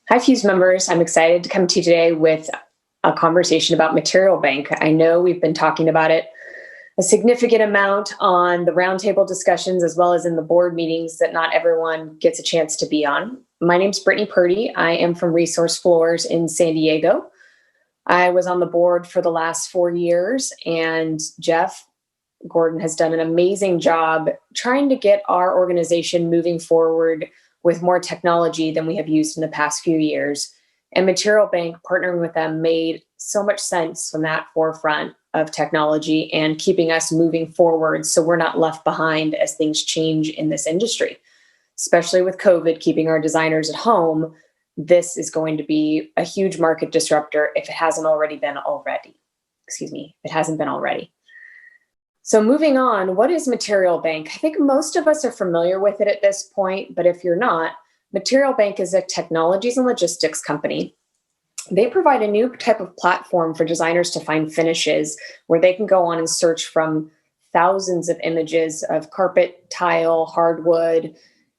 Hi, Fuse members. I'm excited to come to you today with a conversation about Material Bank. I know we've been talking about it a significant amount on the roundtable discussions as well as in the board meetings that not everyone gets a chance to be on. My name's Brittany Purdy. I am from Resource Floors in San Diego. I was on the board for the last 4 years, and Jeff Gordon has done an amazing job trying to get our organization moving forward with more technology than we have used in the past few years. And Material Bank, partnering with them, made so much sense from that forefront of technology and keeping us moving forward so we're not left behind as things change in this industry. Especially with COVID keeping our designers at home, this is going to be a huge market disruptor if it hasn't been already. So moving on, what is Material Bank? I think most of us are familiar with it at this point, but if you're not, Material Bank is a technologies and logistics company. They provide a new type of platform for designers to find finishes where they can go on and search from thousands of images of carpet, tile, hardwood,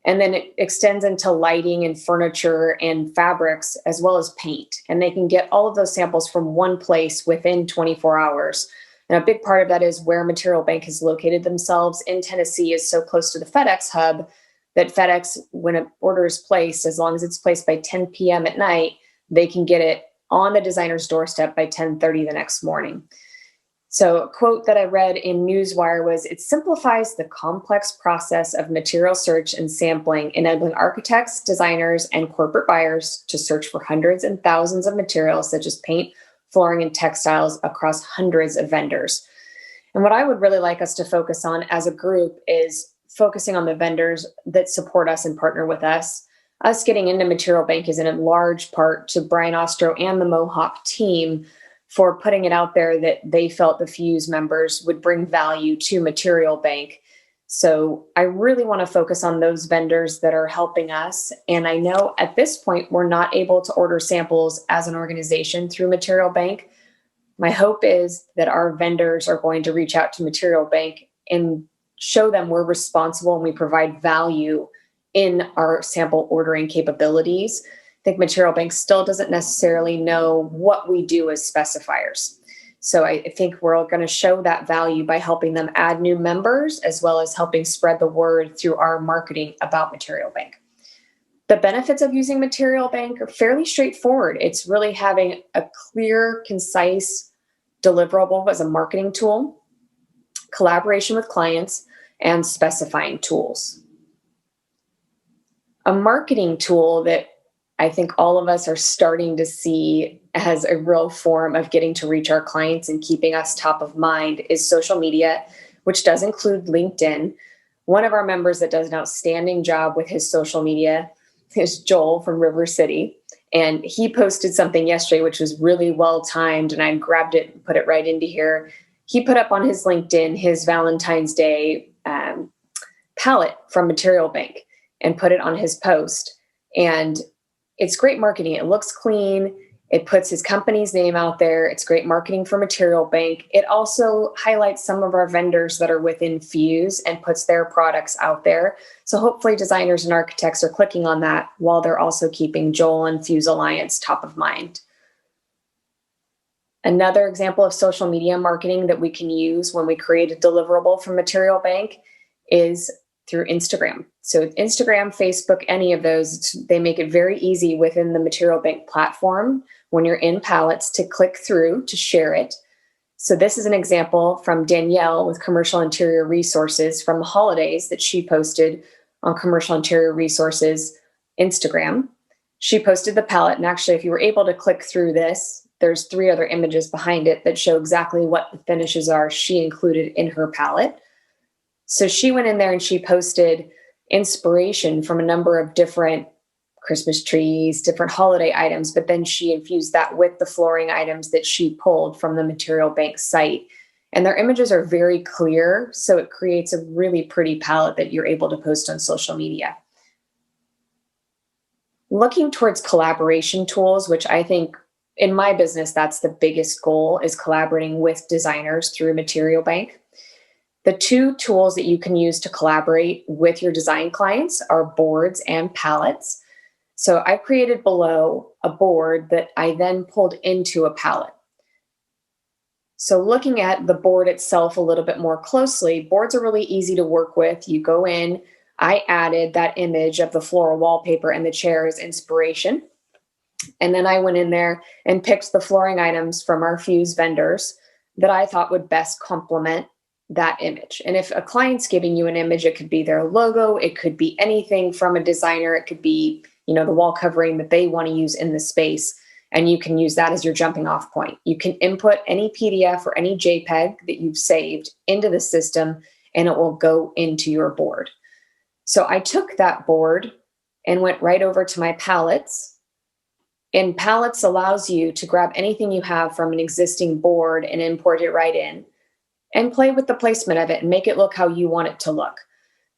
and then it extends into lighting and furniture and fabrics as well as paint. And they can get all of those samples from one place within 24 hours. And a big part of that is where Material Bank has located themselves in Tennessee is so close to the FedEx hub that FedEx, when an order is placed, as long as it's placed by 10 p.m. at night, they can get it on the designer's doorstep by 10:30 the next morning. So a quote that I read in Newswire was, "It simplifies the complex process of material search and sampling, enabling architects, designers, and corporate buyers to search for hundreds and thousands of materials such as paint, flooring, and textiles across hundreds of vendors." And what I would really like us to focus on as a group is focusing on the vendors that support us and partner with us. Us getting into Material Bank is in large part to Brian Ostro and the Mohawk team for putting it out there that they felt the Fuse members would bring value to Material Bank. So I really want to focus on those vendors that are helping us. And I know at this point, we're not able to order samples as an organization through Material Bank. My hope is that our vendors are going to reach out to Material Bank and show them we're responsible and we provide value in our sample ordering capabilities. I think Material Bank still doesn't necessarily know what we do as specifiers. So I think we're going to show that value by helping them add new members, as well as helping spread the word through our marketing about Material Bank. The benefits of using Material Bank are fairly straightforward. It's really having a clear, concise deliverable as a marketing tool, collaboration with clients, and specifying tools. A marketing tool that I think all of us are starting to see as a real form of getting to reach our clients and keeping us top of mind is social media, which does include LinkedIn. One of our members that does an outstanding job with his social media is Joel from River City. And he posted something yesterday, which was really well timed. And I grabbed it and put it right into here. He put up on his LinkedIn his Valentine's Day palette from Material Bank and put it on his post. And it's great marketing. It looks clean. It puts his company's name out there. It's great marketing for Material Bank. It also highlights some of our vendors that are within Fuse and puts their products out there. So hopefully designers and architects are clicking on that while they're also keeping Joel and Fuse Alliance top of mind. Another example of social media marketing that we can use when we create a deliverable from Material Bank is through Instagram. So Instagram, Facebook, any of those, they make it very easy within the Material Bank platform when you're in palettes to click through to share it. So this is an example from Danielle with Commercial Interior Resources from the holidays that she posted on Commercial Interior Resources Instagram. She posted the palette, and actually if you were able to click through this, there's 3 other images behind it that show exactly what the finishes are she included in her palette. So she went in there and she posted inspiration from a number of different Christmas trees, different holiday items, but then she infused that with the flooring items that she pulled from the Material Bank site. And their images are very clear, so it creates a really pretty palette that you're able to post on social media. Looking towards collaboration tools, which I think in my business, that's the biggest goal, is collaborating with designers through Material Bank. The 2 tools that you can use to collaborate with your design clients are boards and palettes. So I created below a board that I then pulled into a palette. So looking at the board itself a little bit more closely, boards are really easy to work with. You go in, I added that image of the floral wallpaper and the chair as inspiration. And then I went in there and picked the flooring items from our Fuse vendors that I thought would best complement that image. And if a client's giving you an image, it could be their logo, it could be anything from a designer, it could be, the wall covering that they want to use in the space. And you can use that as your jumping off point. You can input any PDF or any JPEG that you've saved into the system, and it will go into your board. So I took that board and went right over to my palettes. And palettes allows you to grab anything you have from an existing board and import it right in and play with the placement of it and make it look how you want it to look.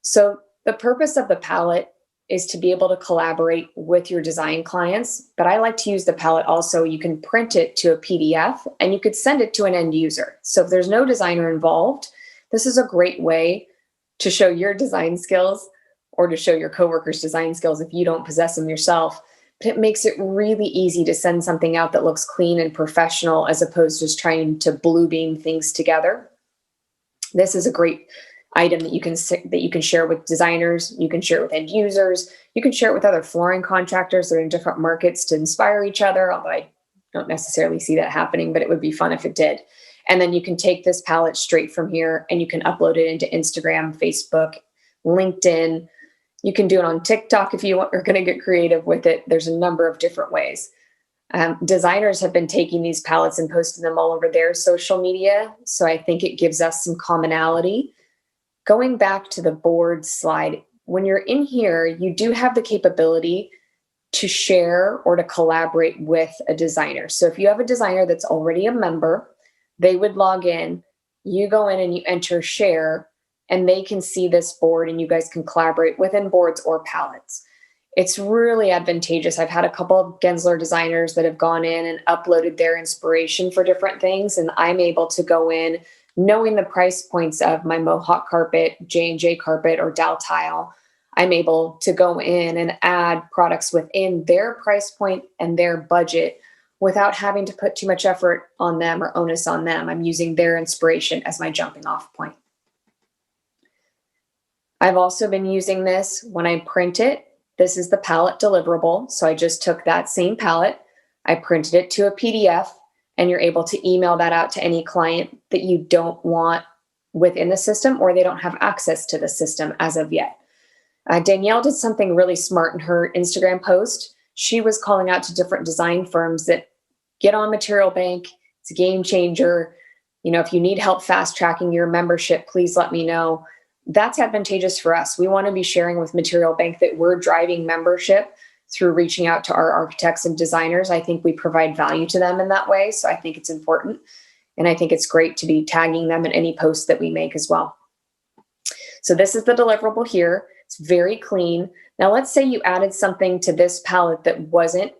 So the purpose of the palette is to be able to collaborate with your design clients, but I like to use the palette also. You can print it to a PDF and you could send it to an end user. So if there's no designer involved, this is a great way to show your design skills or to show your coworkers' design skills if you don't possess them yourself. But it makes it really easy to send something out that looks clean and professional as opposed to just trying to blue beam things together. This is a great item that you can share with designers, you can share it with end users, you can share it with other flooring contractors that are in different markets to inspire each other, although I don't necessarily see that happening, but it would be fun if it did. And then you can take this palette straight from here and you can upload it into Instagram, Facebook, LinkedIn. You can do it on TikTok if you are going to get creative with it. There's a number of different ways. Designers have been taking these palettes and posting them all over their social media. So I think it gives us some commonality. Going back to the board slide, when you're in here, you do have the capability to share or to collaborate with a designer. So if you have a designer that's already a member, they would log in, you go in and you enter share, and they can see this board and you guys can collaborate within boards or palettes. It's really advantageous. I've had a couple of Gensler designers that have gone in and uploaded their inspiration for different things, and I'm able to go in knowing the price points of my Mohawk carpet, J&J carpet, or Dow tile. I'm able to go in and add products within their price point and their budget without having to put too much effort on them or onus on them. I'm using their inspiration as my jumping off point. I've also been using this when I print it. This is the palette deliverable. So I just took that same palette, I printed it to a PDF, and you're able to email that out to any client that you don't want within the system or they don't have access to the system as of yet. Danielle did something really smart in her Instagram post. She was calling out to different design firms that get on Material Bank. It's a game changer. If you need help fast tracking your membership, please let me know. That's advantageous for us. We want to be sharing with Material Bank that we're driving membership through reaching out to our architects and designers. I think we provide value to them in that way. So I think it's important. And I think it's great to be tagging them in any post that we make as well. So this is the deliverable here. It's very clean. Now let's say you added something to this palette that wasn't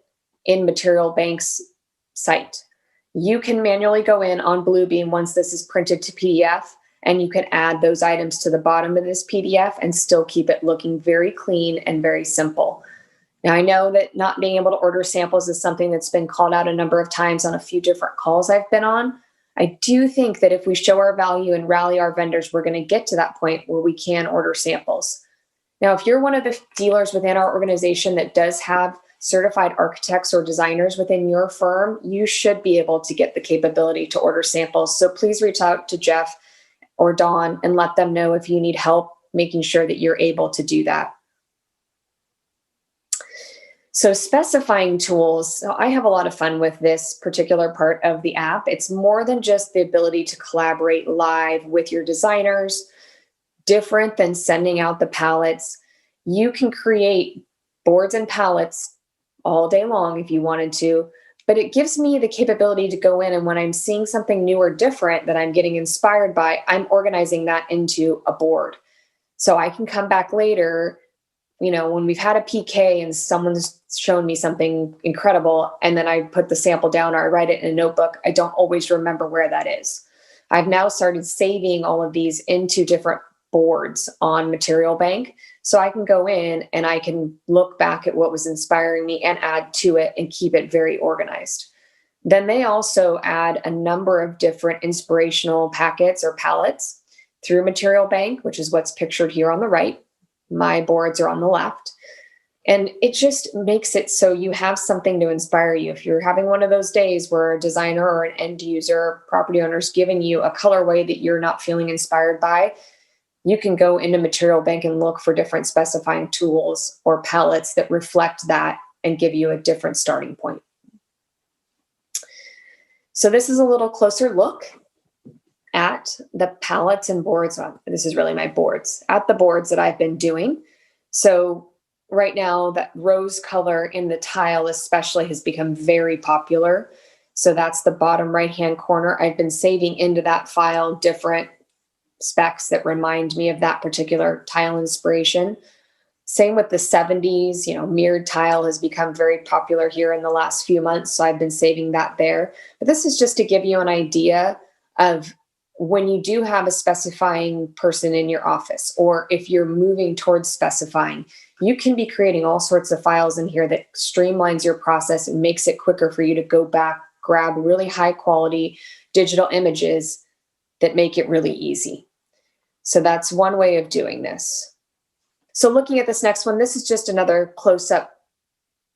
in Material Bank's site. You can manually go in on Bluebeam once this is printed to PDF, and you can add those items to the bottom of this PDF and still keep it looking very clean and very simple. Now, I know that not being able to order samples is something that's been called out a number of times on a few different calls I've been on. I do think that if we show our value and rally our vendors, we're going to get to that point where we can order samples. Now, if you're one of the dealers within our organization that does have certified architects or designers within your firm, you should be able to get the capability to order samples. So please reach out to Jeff or Dawn and let them know if you need help making sure that you're able to do that. So specifying tools, so I have a lot of fun with this particular part of the app. It's more than just the ability to collaborate live with your designers, different than sending out the palettes. You can create boards and palettes all day long if you wanted to, but it gives me the capability to go in and when I'm seeing something new or different that I'm getting inspired by, I'm organizing that into a board. So I can come back later, when we've had a PK and someone's shown me something incredible, and then I put the sample down or I write it in a notebook, I don't always remember where that is. I've now started saving all of these into different boards on Material Bank. So I can go in and I can look back at what was inspiring me and add to it and keep it very organized. Then they also add a number of different inspirational packets or palettes through Material Bank, which is what's pictured here on the right. My boards are on the left. And it just makes it so you have something to inspire you. If you're having one of those days where a designer or an end user, property owner is giving you a colorway that you're not feeling inspired by, you can go into Material Bank and look for different specifying tools or palettes that reflect that and give you a different starting point. So this is a little closer look at the palettes and boards. This is really my boards, at the boards that I've been doing. So right now, that rose color in the tile especially has become very popular. So that's the bottom right-hand corner. I've been saving into that file different specs that remind me of that particular tile inspiration. Same with the 70s, mirrored tile has become very popular here in the last few months. So I've been saving that there. But this is just to give you an idea of when you do have a specifying person in your office, or if you're moving towards specifying, you can be creating all sorts of files in here that streamlines your process and makes it quicker for you to go back, grab really high quality digital images that make it really easy. So that's one way of doing this. So looking at this next one, this is just another close-up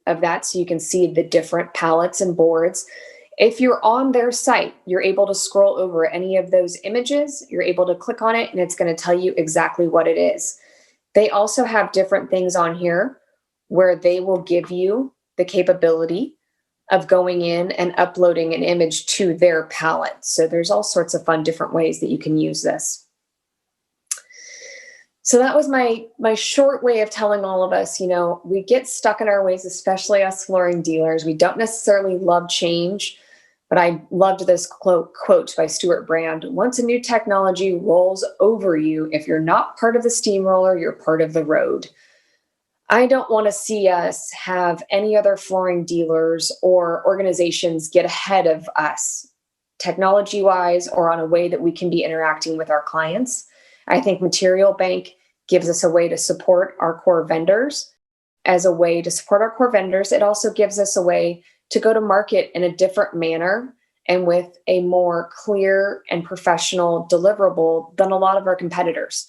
of that so you can see the different palettes and boards. If you're on their site, you're able to scroll over any of those images, you're able to click on it, and it's going to tell you exactly what it is. They also have different things on here where they will give you the capability of going in and uploading an image to their palette. So there's all sorts of fun different ways that you can use this. So that was my short way of telling all of us, we get stuck in our ways, especially us flooring dealers. We don't necessarily love change, but I loved this quote by Stuart Brand. Once a new technology rolls over you, if you're not part of the steamroller, you're part of the road. I don't want to see us have any other flooring dealers or organizations get ahead of us, technology-wise, or on a way that we can be interacting with our clients. I think Material Bank gives us a way to support our core vendors. As a way to support our core vendors, it also gives us a way to go to market in a different manner and with a more clear and professional deliverable than a lot of our competitors.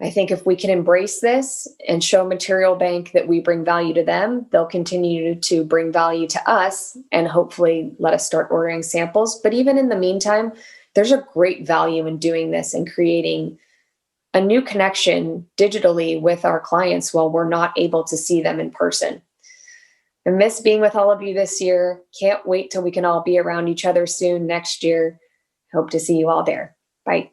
I think if we can embrace this and show Material Bank that we bring value to them, they'll continue to bring value to us and hopefully let us start ordering samples. But even in the meantime, there's a great value in doing this and creating a new connection digitally with our clients while we're not able to see them in person. I miss being with all of you this year. Can't wait till we can all be around each other soon next year. Hope to see you all there. Bye.